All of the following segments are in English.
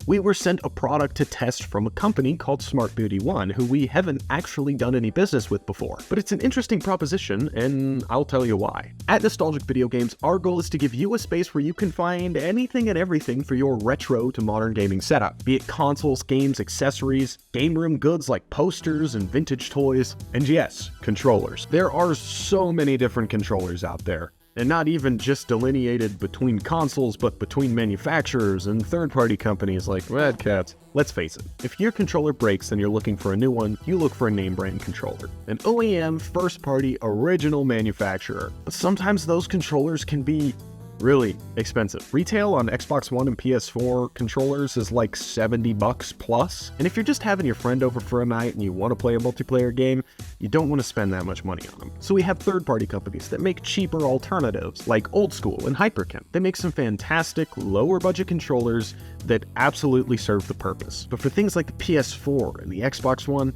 We were sent a product to test from a company called Smart Beauty One, who we haven't actually done any business with before. But it's an interesting proposition, and I'll tell you why. At Nostalgic Video Games, our goal is to give you a space where you can find anything and everything for your retro to modern gaming setup, be it consoles, games, accessories, game room goods like posters and vintage toys, and yes, controllers. There are so many different controllers out there. And not even just delineated between consoles, but between manufacturers and third-party companies like Red Cat. Let's face it, if your controller breaks and you're looking for a new one, you look for a name brand controller. An OEM, first-party, original manufacturer. But sometimes those controllers can be really expensive. Retail on Xbox One and PS4 controllers is like $70 plus. And if you're just having your friend over for a night and you want to play a multiplayer game, you don't want to spend that much money on them. So we have third-party companies that make cheaper alternatives like Old School and Hyperkin. They make some fantastic lower budget controllers that absolutely serve the purpose. But for things like the PS4 and the Xbox One,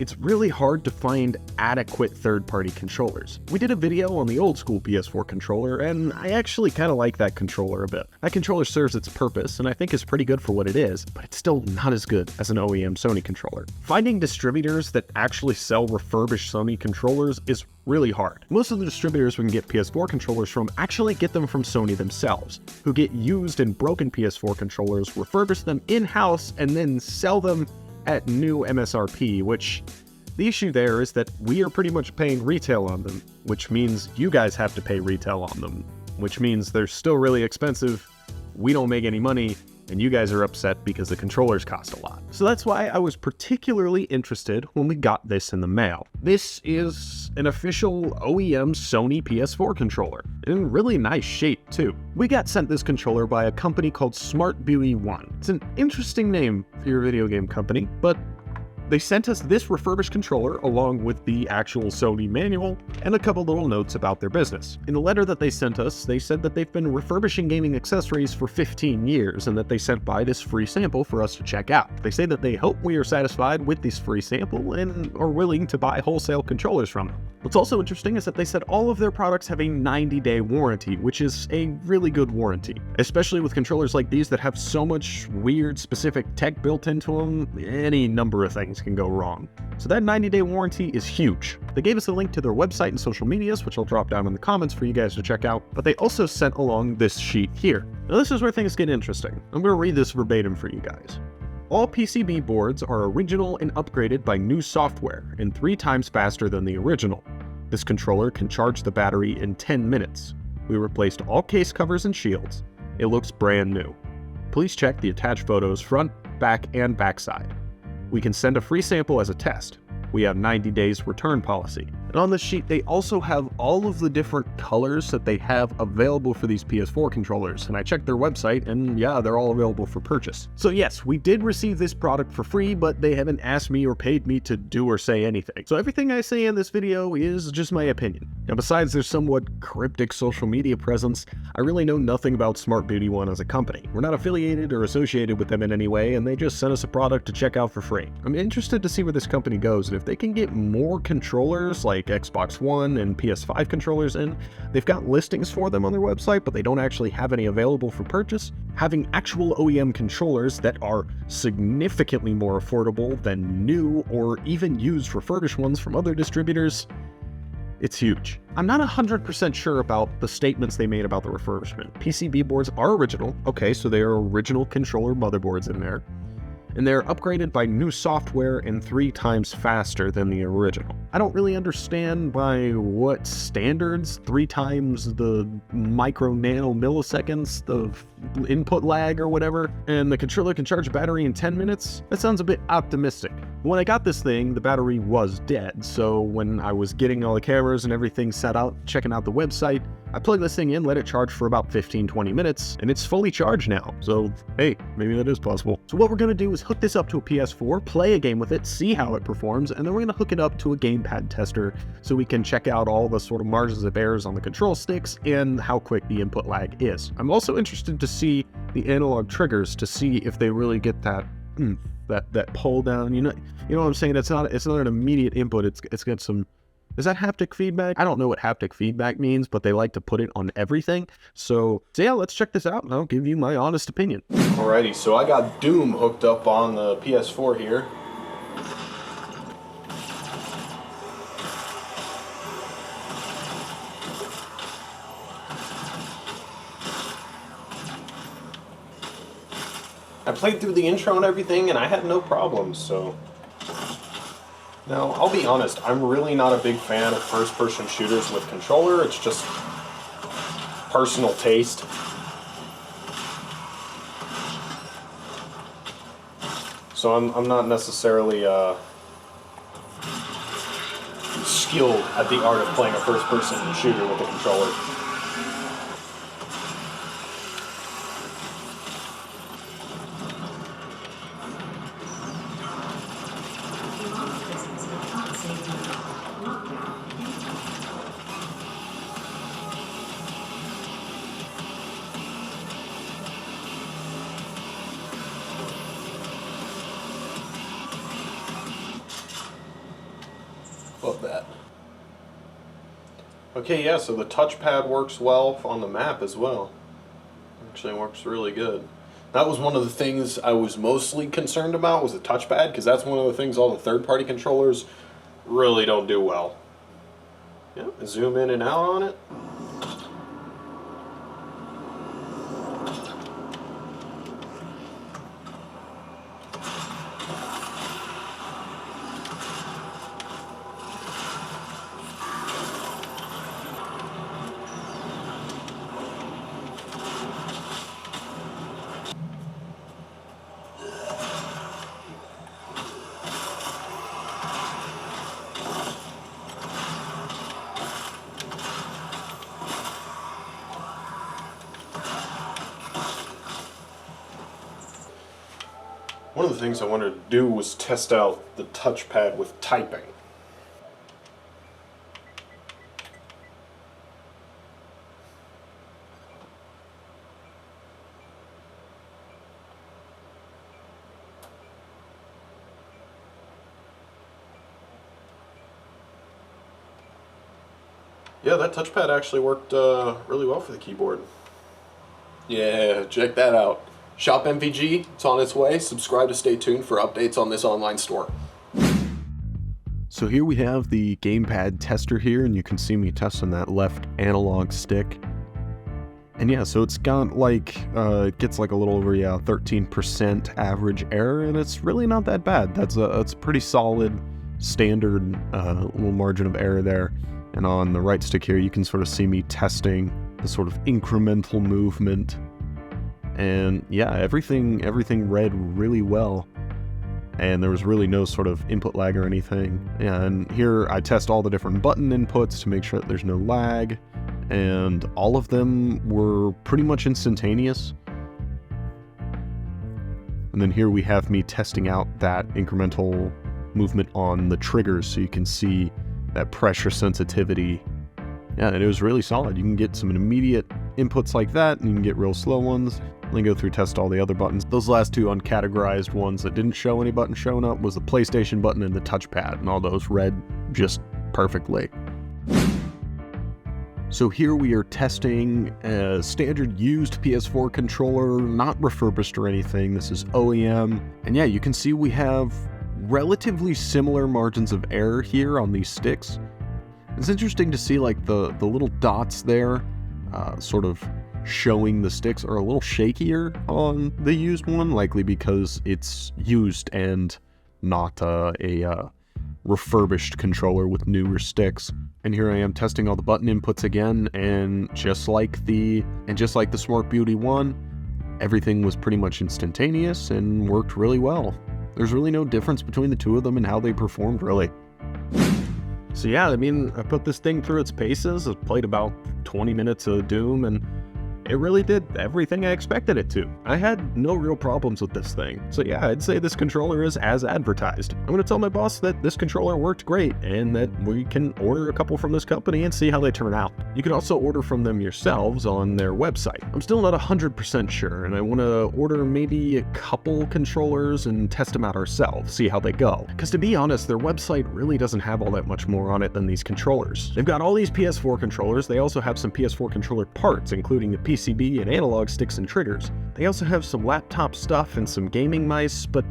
it's really hard to find adequate third-party controllers. We did a video on the old school PS4 controller, and I actually kind of like that controller a bit. That controller serves its purpose, and I think is pretty good for what it is, but it's still not as good as an OEM Sony controller. Finding distributors that actually sell refurbished Sony controllers is really hard. Most of the distributors we can get PS4 controllers from actually get them from Sony themselves, who get used and broken PS4 controllers, refurbish them in-house, and then sell them at new MSRP, which the issue there is that we are pretty much paying retail on them, which means you guys have to pay retail on them, which means they're still really expensive, we don't make any money, and you guys are upset because the controllers cost a lot. So that's why I was particularly interested when we got this in the mail. This is an official OEM Sony PS4 controller, in really nice shape too. We got sent this controller by a company called Smart Beauty One. It's an interesting name for your video game company, but they sent us this refurbished controller along with the actual Sony manual and a couple little notes about their business. In the letter that they sent us, they said that they've been refurbishing gaming accessories for 15 years and that they sent by this free sample for us to check out. They say that they hope we are satisfied with this free sample and are willing to buy wholesale controllers from them. What's also interesting is that they said all of their products have a 90-day warranty, which is a really good warranty, especially with controllers like these that have so much weird specific tech built into them. Any number of things can go wrong. So that 90-day warranty is huge. They gave us a link to their website and social medias, which I'll drop down in the comments for you guys to check out, but they also sent along this sheet here. Now this is where things get interesting. I'm going to read this verbatim for you guys. All PCB boards are original and upgraded by new software and 3 times faster than the original. This controller can charge the battery in 10 minutes. We replaced all case covers and shields. It looks brand new. Please check the attached photos front, back, and backside. We can send a free sample as a test. We have 90 days return policy. And on this sheet, they also have all of the different colors that they have available for these PS4 controllers. And I checked their website, and yeah, they're all available for purchase. So yes, we did receive this product for free, but they haven't asked me or paid me to do or say anything. So everything I say in this video is just my opinion. Now, besides their somewhat cryptic social media presence, I really know nothing about Smart Beauty One as a company. We're not affiliated or associated with them in any way, and they just sent us a product to check out for free. I'm interested to see where this company goes, and if they can get more controllers like Xbox One and PS5 controllers in. They've got listings for them on their website, but they don't actually have any available for purchase. Having actual OEM controllers that are significantly more affordable than new or even used refurbished ones from other distributors, it's huge. I'm not 100% sure about the statements they made about the refurbishment. PCB boards are original. Okay, so they are original controller motherboards in there. And they're upgraded by new software and 3 times faster than the original. I don't really understand by what standards 3 times the micro nano milliseconds of input lag or whatever, and the controller can charge a battery in 10 minutes? That sounds a bit optimistic. When I got this thing, the battery was dead, so when I was getting all the cameras and everything set out, checking out the website, I plugged this thing in, let it charge for about 15-20 minutes, and it's fully charged now. So, hey, maybe that is possible. So what we're gonna do is hook this up to a PS4, play a game with it, see how it performs, and then we're gonna hook it up to a Gamepad Tester so we can check out all the sort of margins of errors on the control sticks and how quick the input lag is. I'm also interested to see the analog triggers to see if they really get that that pull down. You know what I'm saying? It's not an immediate input. It's got some Is that haptic feedback? I don't know what haptic feedback means, but they like to put it on everything. So yeah, let's check this out and I'll give you my honest opinion. Alrighty, so I got Doom hooked up on the PS4 here. I played through the intro and everything and I had no problems, so. Now, I'll be honest, I'm really not a big fan of first-person shooters with controller. It's just personal taste. So I'm not necessarily skilled at the art of playing a first-person shooter with a controller. Love that. Okay, yeah, so the touchpad works well on the map as well. Actually works really good. That was one of the things I was mostly concerned about, was the touchpad, because that's one of the things all the third-party controllers really don't do well. Yeah, zoom in and out on it. One of the things I wanted to do was test out the touchpad with typing. Yeah, that touchpad actually worked really well for the keyboard. Yeah, check that out. Shop MVG, it's on its way. Subscribe to stay tuned for updates on this online store. So here we have the Gamepad Tester here, and you can see me testing that left analog stick. And yeah, so it's got like, it gets like a little over 13% average error, and it's really not that bad. That's a pretty solid standard little margin of error there. And on the right stick here, you can sort of see me testing the sort of incremental movement. And yeah, everything read really well. And there was really no sort of input lag or anything. And here I test all the different button inputs to make sure that there's no lag. And all of them were pretty much instantaneous. And then here we have me testing out that incremental movement on the triggers, so you can see that pressure sensitivity. Yeah, and it was really solid. You can get some immediate inputs like that, and you can get real slow ones. Then go through test all the other buttons. Those last two uncategorized ones that didn't show any buttons showing up was the PlayStation button and the touchpad, and all those read just perfectly. So here we are testing a standard used PS4 controller, not refurbished or anything. This is OEM. And yeah, you can see we have relatively similar margins of error here on these sticks. It's interesting to see like the little dots there, sort of showing the sticks are a little shakier on the used one, likely because it's used and not a refurbished controller with newer sticks. And here I am testing all the button inputs again, and just like the Smart Beauty one, everything was pretty much instantaneous and worked really well. There's really no difference between the two of them and how they performed, really. So yeah, I mean, I put this thing through its paces. I played about 20 minutes of Doom, and it really did everything I expected it to. I had no real problems with this thing. So yeah, I'd say this controller is as advertised. I'm gonna tell my boss that this controller worked great and that we can order a couple from this company and see how they turn out. You can also order from them yourselves on their website. I'm still not 100% sure, and I want to order maybe a couple controllers and test them out ourselves, see how they go. Because to be honest, their website really doesn't have all that much more on it than these controllers. They've got all these PS4 controllers. They also have some PS4 controller parts, including the PCB and analog sticks and triggers. They also have some laptop stuff and some gaming mice, but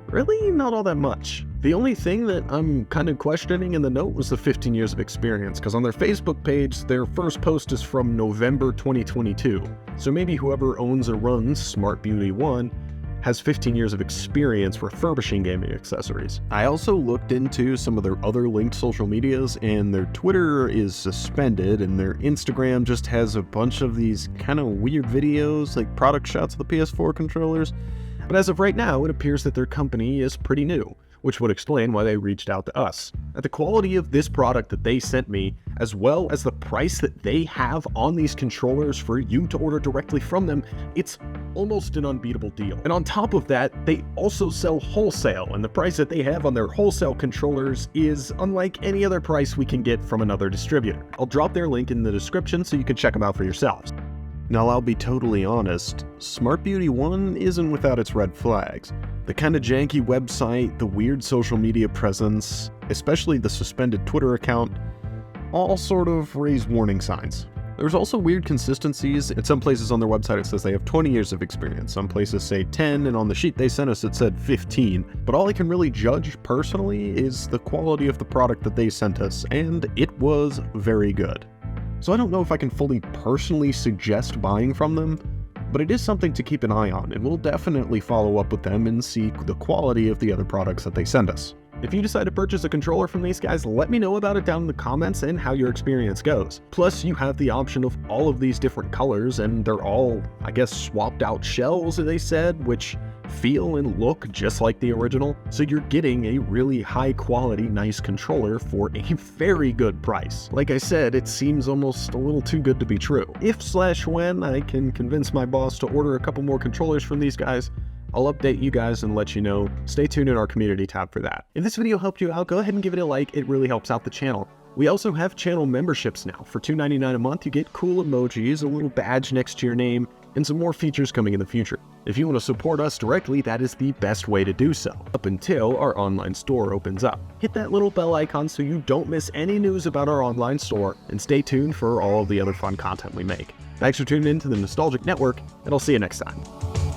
really not all that much. The only thing that I'm kind of questioning in the note was the 15 years of experience, because on their Facebook page, their first post is from November 2022. So maybe whoever owns or runs Smart Beauty 1 has 15 years of experience refurbishing gaming accessories. I also looked into some of their other linked social medias, and their Twitter is suspended, and their Instagram just has a bunch of these kind of weird videos, like product shots of the PS4 controllers. But as of right now, it appears that their company is pretty new, which would explain why they reached out to us. At the quality of this product that they sent me, as well as the price that they have on these controllers for you to order directly from them, it's almost an unbeatable deal. And on top of that, they also sell wholesale, and the price that they have on their wholesale controllers is unlike any other price we can get from another distributor. I'll drop their link in the description so you can check them out for yourselves. Now, I'll be totally honest, Smart Beauty 1 isn't without its red flags. The kind of janky website, the weird social media presence, especially the suspended Twitter account, all sort of raise warning signs. There's also weird consistencies. In some places on their website it says they have 20 years of experience, some places say 10, and on the sheet they sent us it said 15. But all I can really judge personally is the quality of the product that they sent us, and it was very good. So I don't know if I can fully personally suggest buying from them, but it is something to keep an eye on, and we'll definitely follow up with them and see the quality of the other products that they send us. If you decide to purchase a controller from these guys, let me know about it down in the comments and how your experience goes. Plus, you have the option of all of these different colors, and they're all, I guess, swapped out shells, they said, which feel and look just like the original. So you're getting a really high quality, nice controller for a very good price. Like I said, it seems almost a little too good to be true. If/when I can convince my boss to order a couple more controllers from these guys, I'll update you guys and let you know. Stay tuned in our community tab for that. If this video helped you out, go ahead and give it a like. It really helps out the channel. We also have channel memberships now. For $2.99 a month, you get cool emojis, a little badge next to your name, and some more features coming in the future. If you want to support us directly, that is the best way to do so, up until our online store opens up. Hit that little bell icon so you don't miss any news about our online store, and stay tuned for all of the other fun content we make. Thanks for tuning in to the Nostalgic Network, and I'll see you next time.